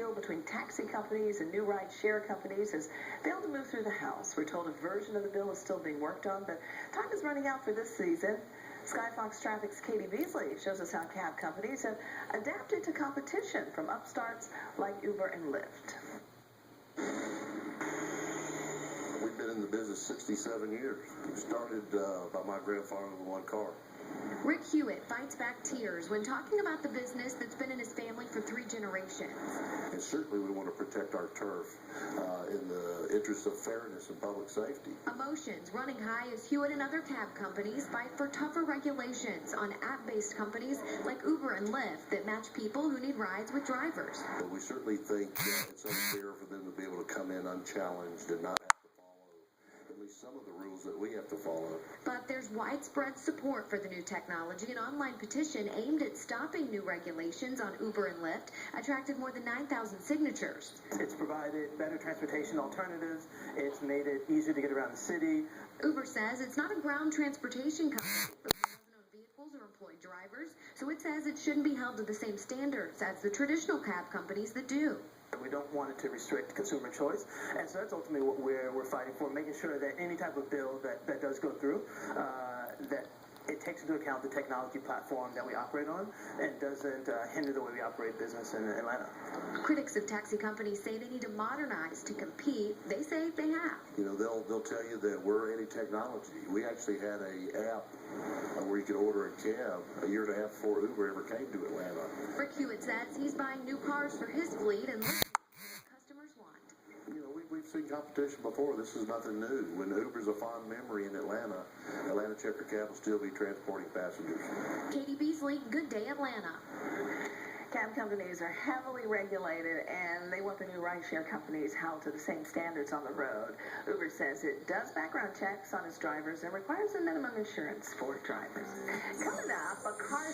deal between taxi companies and new rideshare companies has failed to move through the House. We're told a version of the bill is still being worked on, but time is running out for this season. Sky Fox Traffic's Katie Beasley shows us how cab companies have adapted to competition from upstarts like Uber and Lyft. We've been in the business 67 years. Started by my grandfather with one car. Rick Hewitt fights back tears when talking about the business that's been in his family for 3 generations. And certainly we want to protect our turf in the interest of fairness and public safety. Emotions running high as Hewitt and other cab companies fight for tougher regulations on app-based companies like Uber and Lyft that match people who need rides with drivers. But we certainly think it's unfair for them to be able to come in unchallenged and not have to follow at least some of the rules that we have to follow. But there's widespread support for the new technology. An online petition aimed at stopping new regulations on Uber and Lyft attracted more than 9,000 signatures. It's provided better transportation alternatives. It's made it easier to get around the city. Uber says it's not a ground transportation company. Uber doesn't own vehicles or employ drivers, so it says it shouldn't be held to the same standards as the traditional cab companies that do. We don't want it to restrict consumer choice, and so that's ultimately what we're fighting for, making sure that any type of bill that does go through, that it takes into account the technology platform that we operate on and doesn't hinder the way we operate business in Atlanta. Critics of taxi companies say they need to modernize to compete. They say they have. You know, they'll tell you that we're anti-technology. We actually had an app where you could order a cab a year and a half before Uber ever came to Atlanta. Rick Hewitt says he's buying new cars for his fleet and listening to what customers want. You know, we've seen competition before. This is nothing new. When Uber's a fond memory in Atlanta Checker Cab will still be transporting passengers. Katie Beasley, Good Day Atlanta. Cab companies are heavily regulated, and they want the new rideshare companies held to the same standards on the road. Uber says it does background checks on its drivers and requires a minimum insurance for drivers. Coming up, a car